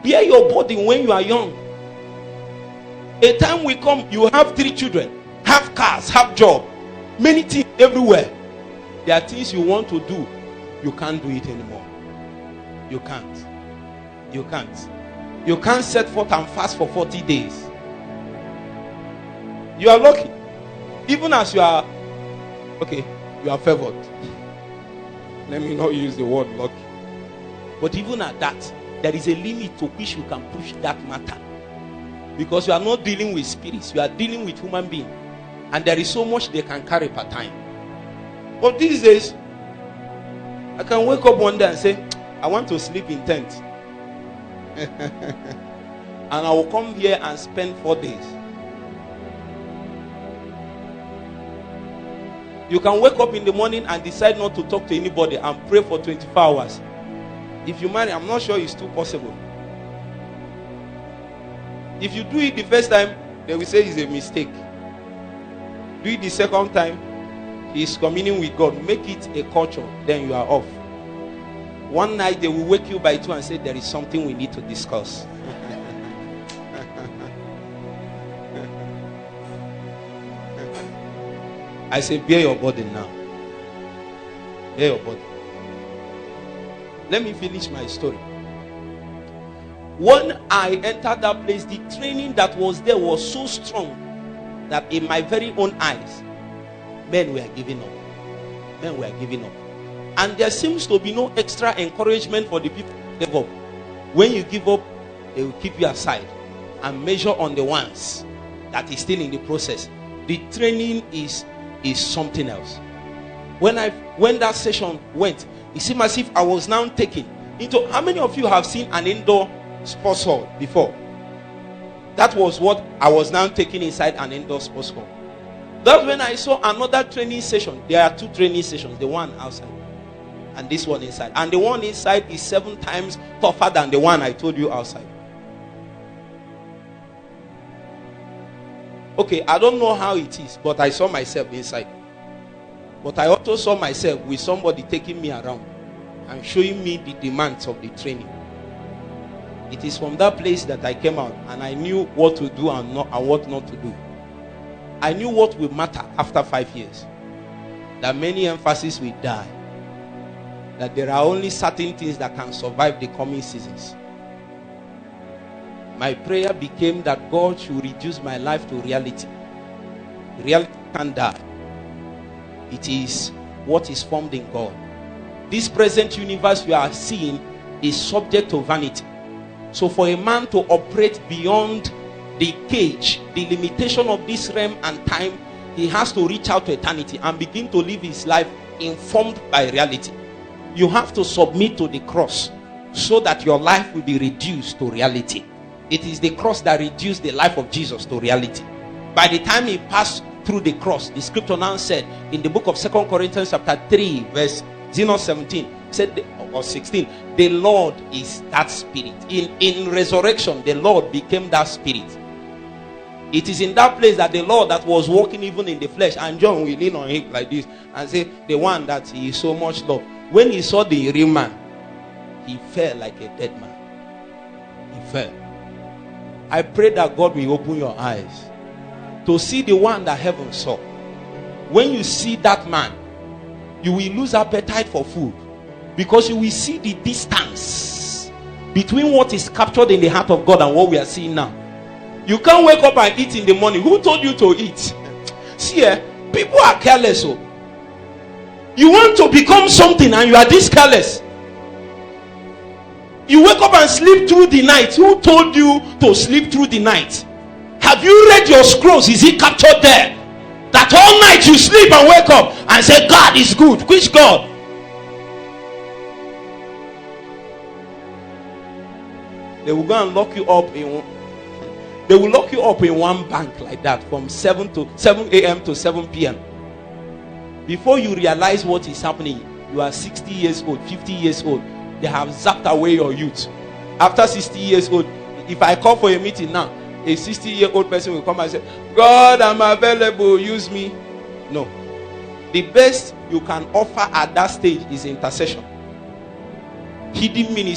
Bear your burden when you are young. A time will come, you have 3 children, have cars, have job, many things everywhere. There are things you want to do, you can't do it anymore. You can't. You can't. You can't set forth and fast for 40 days. You are lucky. Even as you are, okay, you are favored. Let me not use the word lucky. But even at that, there is a limit to which you can push that matter. Because you are not dealing with spirits, you are dealing with human beings. And there is so much they can carry per time. But these days, I can wake up one day and say, I want to sleep in tent. And I will come here and spend 4 days. You can wake up in the morning and decide not to talk to anybody and pray for 24 hours. If you marry, I'm not sure it's too possible. If you do it the first time, they will say it's a mistake. Do it the second time, he's communing with God. Make it a culture, then you are off. One night they will wake you by 2 and say, there is something we need to discuss. I say, bear your burden now. Bear your burden. Let me finish my story. When I entered that place, the training that was there was so strong that in my very own eyes, men were giving up. Men were giving up. And there seems to be no extra encouragement for the people to give up. When you give up, they will keep you aside and measure on the ones that is still in the process. The training is something else. When that session went, it seemed as if I was now taken into. How many of you have seen an indoor sports hall before? That was what I was now taking inside an indoor sports hall. That's when I saw another training session. There are 2 training sessions, the one outside and this one inside. And the one inside is 7 times tougher than the one I told you outside. Okay, I don't know how it is, but I saw myself inside. But I also saw myself with somebody taking me around and showing me the demands of the training. It is from that place that I came out and I knew what to do and what not to do. I knew what will matter after 5 years. That many emphases will die. That there are only certain things that can survive the coming seasons. My prayer became that God should reduce my life to reality. Reality can't die. It is what is formed in God. This present universe we are seeing is subject to vanity. So for a man to operate beyond the cage, the limitation of this realm and time, he has to reach out to eternity and begin to live his life informed by reality. You have to submit to the cross so that your life will be reduced to reality. It is the cross that reduced the life of Jesus to reality. By the time he passed through the cross, the scripture now said in the book of 2 Corinthians chapter 3 verse 17, said, or 16, the Lord is that spirit. In resurrection, the Lord became that spirit. It is in that place that the Lord that was walking even in the flesh, and John will lean on him like this and say, the one that he so much loved. When he saw the real man, he fell like a dead man. He fell. I pray that God will open your eyes to see the one that heaven saw. When you see that man, you will lose appetite for food, because you will see the distance between what is captured in the heart of God and what we are seeing now. You can't wake up and eat in the morning. Who told you to eat? See, people are careless. So you want to become something and you are this careless. You wake up and sleep through the night. Who told you to sleep through the night? Have you read your scrolls? Is it captured there? That all night you sleep and wake up and say, God is good. Which God? They will go and lock you up in. They will lock you up in one bank like that from 7 a.m. to 7 p.m. Before you realize what is happening, you are 60 years old, 50 years old. They have zapped away your youth. After 60 years old, if I call for a meeting now, a 60-year-old person will come and say, God, I'm available, use me. No. The best you can offer at that stage is intercession. Hidden ministry.